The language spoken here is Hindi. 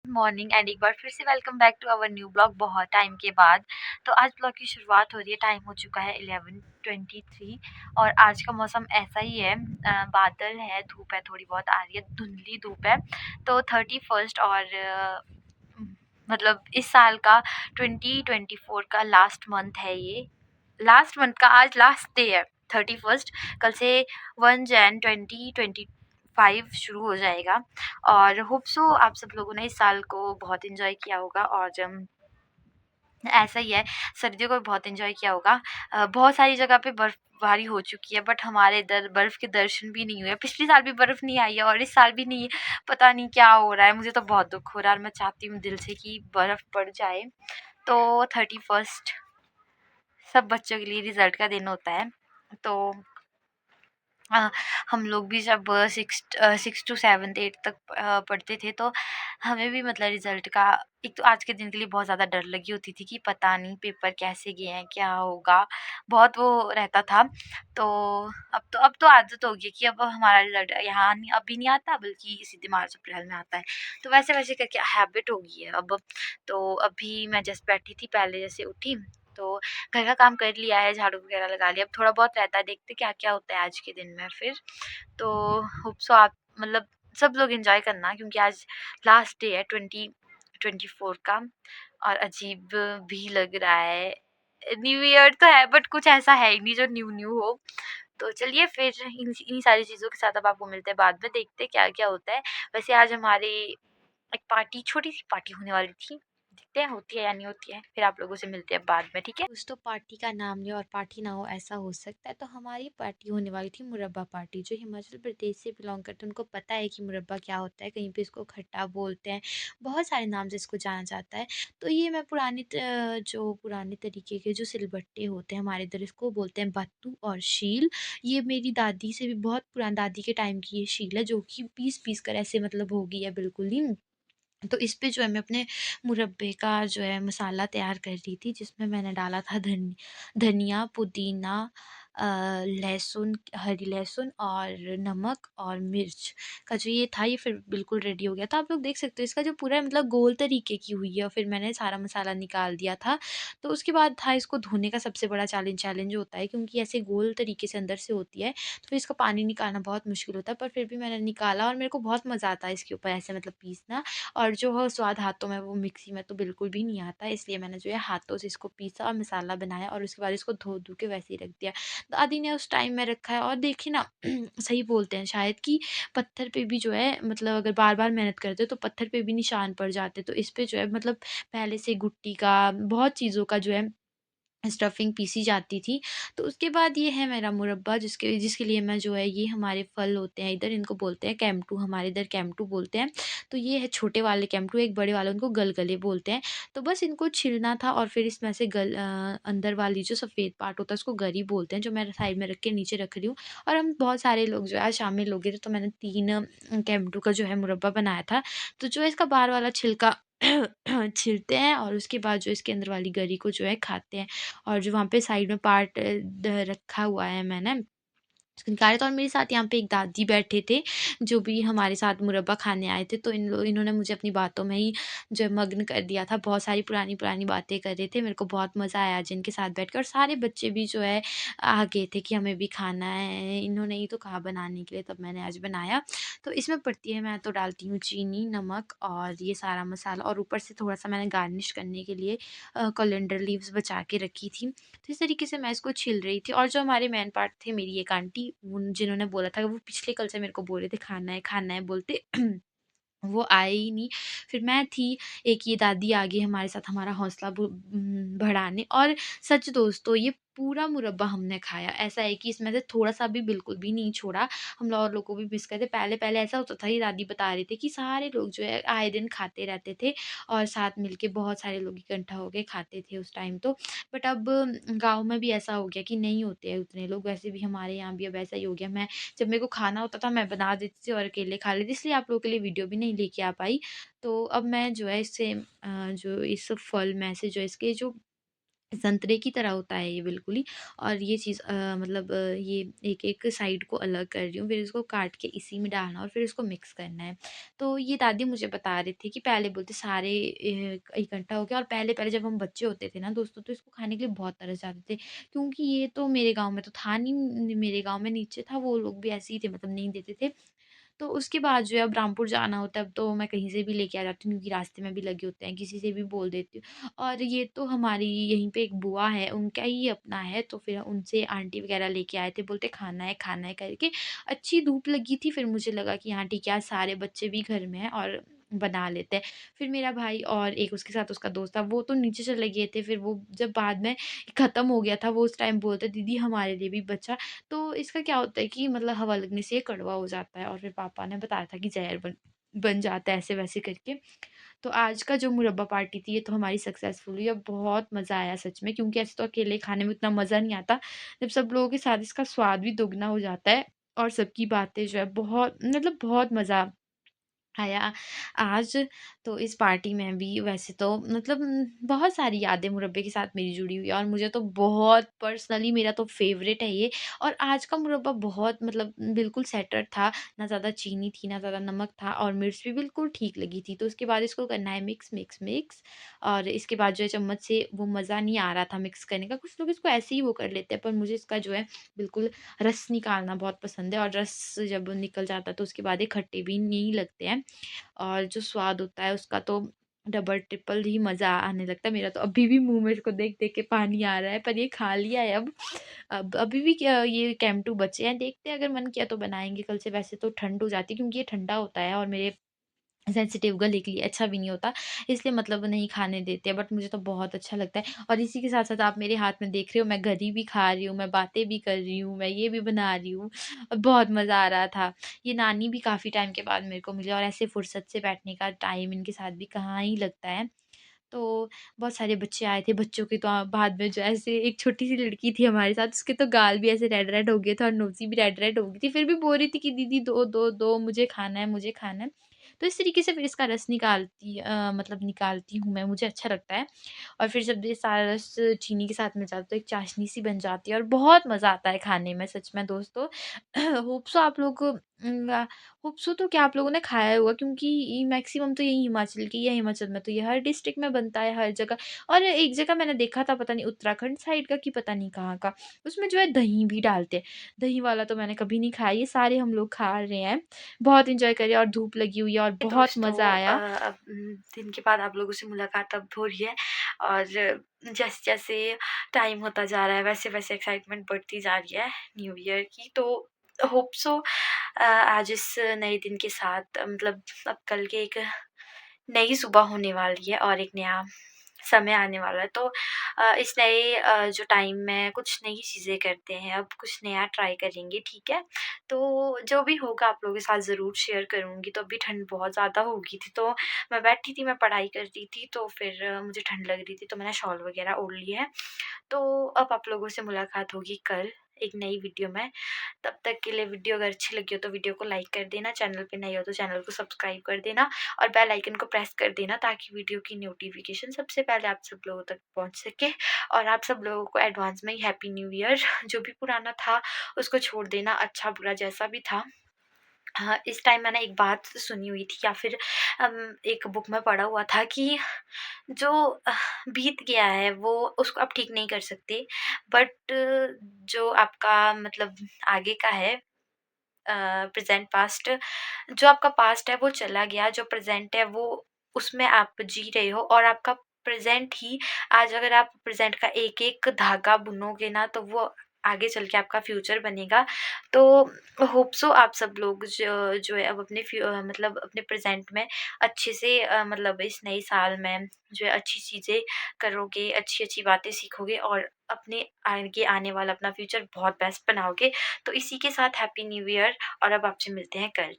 मॉर्निंग एंड एक बार फिर से welcome back to our new blog बहुत टाइम के बाद। तो आज ब्लॉग की शुरुआत हो रही है। टाइम हो चुका है 11:23 और आज का मौसम ऐसा ही है। बादल है, धूप है, थोड़ी बहुत आ रही है, धुंधली धूप है। तो 31st और मतलब इस साल का 2024 का लास्ट मंथ है। ये लास्ट मंथ का आज लास्ट डे है 31st। कल से 1 Jan 2025 शुरू हो जाएगा और होप सो आप सब लोगों ने इस साल को बहुत एंजॉय किया होगा। और ऐसा ही है, सर्दियों को भी बहुत एंजॉय किया होगा। बहुत सारी जगह पे बर्फबारी हो चुकी है बट हमारे इधर बर्फ़ के दर्शन भी नहीं हुए। पिछले साल भी बर्फ़ नहीं आई है और इस साल भी नहीं। पता नहीं क्या हो रहा है, मुझे तो बहुत दुख हो रहा है और मैं चाहती हूँ दिल से कि बर्फ़ पड़ जाए। तो 31st सब बच्चों के लिए रिज़ल्ट का दिन होता है। तो अ, हम लोग भी जब 6 टू 7th 8th तक पढ़ते थे तो हमें भी मतलब रिज़ल्ट का एक तो आज के दिन के लिए बहुत ज़्यादा डर लगी होती थी कि पता नहीं पेपर कैसे गए हैं, क्या होगा? बहुत वो रहता था। तो अब तो आदत हो गई है कि अब हमारा रिज़ल्ट यहाँ नहीं, अभी नहीं आता बल्कि सीधे मार्च अप्रैल में आता है। तो वैसे-वैसे करके हैबिट हो गई है अब। तो अभी मैं जस्ट बैठी थी, पहले जैसे उठी तो घर का काम कर लिया है, झाड़ू वगैरह लगा लिया। अब थोड़ा बहुत रहता है, देखते क्या-क्या होता है आज के दिन में फिर। तो होप सो आप मतलब सब लोग एन्जॉय करना क्योंकि आज लास्ट डे है 2024 का और अजीब भी लग रहा है। न्यू ईयर तो है बट कुछ ऐसा है ही नहीं जो न्यू-न्यू हो। तो चलिए फिर इन्हीं सारी चीज़ों के साथ अब आपको मिलते हैं बाद में, देखते हैं क्या-क्या होता है। वैसे आज हमारी एक पार्टी, छोटी-सी पार्टी होने वाली थी। देखते हैं होती है या नहीं होती है, फिर आप लोगों से मिलते हैं बाद में, ठीक है? कुछ तो पार्टी का नाम ले और पार्टी ना हो ऐसा हो सकता है। तो हमारी पार्टी होने वाली थी मुरब्बा पार्टी। जो हिमाचल प्रदेश से बिलोंग करते हैं उनको पता है कि मुरब्बा क्या होता है। कहीं पे इसको खट्टा बोलते हैं, बहुत सारे नाम से इसको जाना जाता है। तो ये मैं जो पुराने तरीके के जो सिलबट्टे होते हैं हमारे इधर इसको बोलते हैं बत्तू और शील। ये मेरी दादी से भी बहुत पुरानी दादी के टाइम की ये शील है जो कि पीस-पीस कर ऐसे मतलब हो गई है बिल्कुल ही। तो इस पे जो है मैं अपने मुरब्बे का जो है मसाला तैयार कर रही थी जिसमें मैंने डाला था धनिया, पुदीना, लहसुन, हरी लहसुन और नमक और मिर्च का जो ये था ये फिर बिल्कुल रेडी हो गया था। आप लोग देख सकते हो इसका जो पूरा मतलब गोल तरीके की हुई है और फिर मैंने सारा मसाला निकाल दिया था। तो उसके बाद था इसको धोने का सबसे बड़ा चैलेंज होता है क्योंकि ऐसे गोल तरीके से अंदर से होती है, तो फिर इसका पानी निकालना बहुत मुश्किल होता है पर फिर भी मैंने निकाला और मेरे को बहुत मज़ा आता है इसके ऊपर ऐसे मतलब पीसना। और जो हो स्वाद हाथों में वो मिक्सी में तो बिल्कुल भी नहीं आता, इसलिए मैंने जो है हाथों से इसको पीसा और मसाला बनाया और उसके बाद इसको धो-धू के वैसे ही रख दिया। दादी ने उस टाइम में रखा है और देखिए ना सही बोलते हैं शायद कि पत्थर पे भी जो है मतलब अगर बार-बार मेहनत करते हो तो पत्थर पे भी निशान पड़ जाते हैं। तो इस पे जो है मतलब पहले से गुट्टी का, बहुत चीज़ों का जो है स्टफिंग पीसी जाती थी। तो उसके बाद ये है मेरा मुरब्बा जिसके जिसके लिए मैं जो है ये हमारे फल होते हैं इधर इनको बोलते हैं कैम्टू, हमारे इधर कैम्टू बोलते हैं। तो ये है छोटे वाले कैम्टू, एक बड़े वाले उनको गलगले बोलते हैं। तो बस इनको छीलना था और फिर इसमें से अंदर वाली जो सफ़ेद पार्ट होता है उसको गरी बोलते हैं, जो मैं साइड में रख के नीचे रख रही हूँ। और हम बहुत सारे लोग जो है शामिल हो गए थे तो मैंने 3 कैम्टू का जो है मुरब्बा बनाया था। तो जो है इसका बाहर वाला छिलका छीलते हैं और उसके बाद जो इसके अंदर वाली गरी को जो है खाते हैं। और जो वहाँ पे साइड में पार्ट द रखा हुआ है मैंने, उसको निकाला था और मेरे साथ यहाँ पे एक दादी बैठे थे, जो भी हमारे साथ मुरब्बा खाने आए थे। तो इन्होंने मुझे अपनी बातों में ही जो है मग्न कर दिया था। बहुत सारी पुरानी-पुरानी बातें कर रहे थे। मेरे को बहुत मज़ा आया आज इनके साथ बैठकर और सारे बच्चे भी जो है आ गए थे कि हमें भी खाना है। इन्होंने ही तो कहा बनाने के लिए तब मैंने आज बनाया। तो इसमें पड़ती है मैं तो डालती हूँ चीनी, नमक और ये सारा मसाला और ऊपर से थोड़ा-सा मैंने गार्निश करने के लिए कोरिएंडर लीव्स बचा के रखी थी। तो इस तरीके से मैं इसको छील रही थी और जो हमारे मेन पार्ट थे मेरी एक आंटी उन जिन्होंने बोला था वो पिछले कल से मेरे को बोल रहे थे खाना है बोलते वो आए ही नहीं। फिर मैं थी, एक ये दादी आ गई हमारे साथ हमारा हौसला बढ़ाने और सच दोस्तों ये पूरा मुरब्बा हमने खाया। ऐसा है कि इसमें से थोड़ा-सा भी बिल्कुल भी नहीं छोड़ा। हम और लोग को भी मिस करते पहले-पहले ऐसा होता था ये दादी बता रहे थे कि सारे लोग जो है आए दिन खाते रहते थे और साथ मिलके बहुत सारे लोग इकट्ठा होके खाते थे उस टाइम तो। बट अब गाँव में भी ऐसा हो गया कि नहीं होते हैं उतने लोग, वैसे भी हमारे यहाँ भी अब ऐसा ही हो गया। मैं जब मेरे को खाना होता था मैं बना देती थी और अकेले खा लेती, इसलिए आप लोगों के लिए वीडियो भी नहीं लेके आ पाई। तो अब मैं जो है इससे जो इस फल में से जो इसके जो संतरे की तरह होता है ये बिल्कुल ही। और ये चीज़ मतलब ये एक-एक साइड को अलग कर रही हूँ, फिर इसको काट के इसी में डालना और फिर इसको मिक्स करना है। तो ये दादी मुझे बता रहे थे कि पहले बोलते सारे इकट्ठा हो गया, और पहले-पहले जब हम बच्चे होते थे ना दोस्तों, तो इसको खाने के लिए बहुत तरस जाते थे। क्योंकि ये तो मेरे गाँव में तो था नहीं, मेरे गाँव में नीचे था, वो लोग भी ऐसे ही थे, मतलब नहीं देते थे। तो उसके बाद जो है अब रामपुर जाना होता है, अब तो मैं कहीं से भी लेके आ जाती हूँ, क्योंकि रास्ते में भी लगे होते हैं, किसी से भी बोल देती हूँ। और ये तो हमारी यहीं पे एक बुआ है, उनका ही अपना है, तो फिर उनसे आंटी वगैरह लेके आए थे, बोलते खाना है करके। अच्छी धूप लगी थी, फिर मुझे लगा कि हाँ ठीक है, आज सारे बच्चे भी घर में हैं और बना लेते हैं। फिर मेरा भाई और एक उसके साथ उसका दोस्त था, वो तो नीचे चले गए थे, फिर वो जब बाद में खत्म हो गया था, वो उस टाइम बोलते, दीदी हमारे लिए भी बचा। तो इसका क्या होता है कि मतलब हवा लगने से ये कड़वा हो जाता है, और फिर पापा ने बताया था कि ज़हर बन बन जाता है ऐसे-वैसे करके। तो आज का जो मुरब्बा पार्टी थी, ये तो हमारी सक्सेसफुल हुई और बहुत मज़ा आया सच में, क्योंकि ऐसे तो अकेले खाने में उतना मज़ा नहीं आता। जब सब लोगों के साथ इसका स्वाद भी दोगुना हो जाता है, और सबकी बातें जो है बहुत, मतलब बहुत मज़ा आया आज। तो इस पार्टी में भी वैसे तो मतलब बहुत सारी यादें मुरब्बे के साथ मेरी जुड़ी हुई है, और मुझे तो बहुत पर्सनली मेरा तो फ़ेवरेट है ये। और आज का मुरब्बा बहुत मतलब बिल्कुल सेटर था, ना ज़्यादा चीनी थी, ना ज़्यादा नमक था, और मिर्च भी बिल्कुल ठीक लगी थी। तो उसके बाद इसको करना है मिक्स, मिक्स, मिक्स, और इसके बाद जो है चम्मच से वो मज़ा नहीं आ रहा था मिक्स करने का। कुछ लोग इसको ऐसे ही वो कर लेते हैं, पर मुझे इसका जो है बिल्कुल रस निकालना बहुत पसंद है, और रस जब निकल जाता है तो उसके बाद ये खट्टे भी नहीं लगते हैं। और जो स्वाद होता है उसका तो डबल ट्रिपल ही मज़ा आने लगता है। मेरा तो अभी भी मुँह में इसको देख-देख के पानी आ रहा है, पर ये खा लिया है अब। अब अभी भी क्या ये कैंटू बचे हैं, देखते हैं अगर मन किया तो बनाएँगे कल से। वैसे तो ठंड हो जाती है, क्योंकि ये ठंडा होता है और मेरे सेंसिटिव गले के लिए अच्छा भी नहीं होता, इसलिए मतलब नहीं खाने देते हैं, बट मुझे तो बहुत अच्छा लगता है। और इसी के साथ-साथ आप मेरे हाथ में देख रहे हो, मैं गरी भी खा रही हूँ, मैं बातें भी कर रही हूँ, मैं ये भी बना रही हूँ, बहुत मज़ा आ रहा था। ये नानी भी काफ़ी टाइम के बाद मेरे को मिले, और ऐसे फुर्सत से बैठने का टाइम इनके साथ भी कहाँ ही लगता है। तो बहुत सारे बच्चे आए थे, बच्चों के तो बाद में जो ऐसे एक छोटी-सी लड़की थी हमारे साथ, उसके तो गाल भी ऐसे रेड-रेड हो गए थे और नोज़ी भी रेड-रेड हो गई थी, फिर भी बोल रही थी कि दीदी दो, दो, दो, मुझे खाना है, मुझे खाना है। तो इस तरीके से फिर इसका रस मतलब निकालती हूँ मैं, मुझे अच्छा लगता है। और फिर जब ये सारा रस चीनी के साथ मिल जाता है, तो एक चाशनी सी बन जाती है, और बहुत मज़ा आता है खाने में सच में दोस्तों। होप सो आप लोग होप सो तो क्या आप लोगों ने खाया होगा, क्योंकि मैक्सिमम तो यही हिमाचल की या हिमाचल में तो ये हर डिस्ट्रिक्ट में बनता है, हर जगह। और एक जगह मैंने देखा था, पता नहीं उत्तराखंड साइड का कि पता नहीं कहाँ का, उसमें जो है दही भी डालते हैं। दही वाला तो मैंने कभी नहीं खाया, ये सारे हम लोग खा रहे हैं। बहुत एन्जॉय करे, और धूप लगी हुई है और बहुत दोस्तों, मज़ा आया। अब दिन के बाद आप लोगों से मुलाकात अब हो रही है, और जैसे-जैसे टाइम होता जा रहा है, वैसे-वैसे एक्साइटमेंट बढ़ती जा रही है न्यू ईयर की। तो होप सो आज इस नए दिन के साथ मतलब अब कल के एक नई सुबह होने वाली है और एक नया समय आने वाला है। तो इस नए जो टाइम में कुछ नई चीज़ें करते हैं, अब कुछ नया ट्राई करेंगे, ठीक है? तो जो भी होगा आप लोगों के साथ ज़रूर शेयर करूँगी। तो अभी ठंड बहुत ज़्यादा हो गई थी, तो मैं बैठी थी, मैं पढ़ाई कर रही थी, तो फिर मुझे ठंड लग रही थी, तो मैंने शॉल वगैरह ओढ़ लिया है। तो अब आप लोगों से मुलाकात होगी कल एक नई वीडियो में। तब तक के लिए वीडियो अगर अच्छी लगी हो तो वीडियो को लाइक कर देना, चैनल पे नए हो तो चैनल को सब्सक्राइब कर देना, और बेल आइकन को प्रेस कर देना, ताकि वीडियो की नोटिफ़िकेशन सबसे पहले आप सब लोगों तक पहुँच सके। और आप सब लोगों को एडवांस में ही हैप्पी न्यू ईयर। जो भी पुराना था उसको छोड़ देना, अच्छा-बुरा जैसा भी था। हाँ, इस टाइम मैंने एक बात सुनी हुई थी, या फिर एक बुक में पढ़ा हुआ था कि जो बीत गया है वो उसको आप ठीक नहीं कर सकते, बट जो आपका मतलब आगे का है, प्रेज़ेंट पास्ट, जो आपका पास्ट है वो चला गया, जो प्रेज़ेंट है वो उसमें आप जी रहे हो, और आपका प्रेज़ेंट ही आज अगर आप प्रेज़ेंट का एक-एक धागा बुनोगे ना, तो वो आगे चल के आपका फ्यूचर बनेगा। तो होप सो आप सब लोग जो जो है अब अपने मतलब अपने प्रेज़ेंट में अच्छे से मतलब इस नए साल में जो है अच्छी चीज़ें करोगे, अच्छी-अच्छी बातें सीखोगे, और अपने आगे आने वाला अपना फ्यूचर बहुत बेस्ट बनाओगे। तो इसी के साथ हैप्पी न्यू ईयर, और अब आपसे मिलते हैं कल।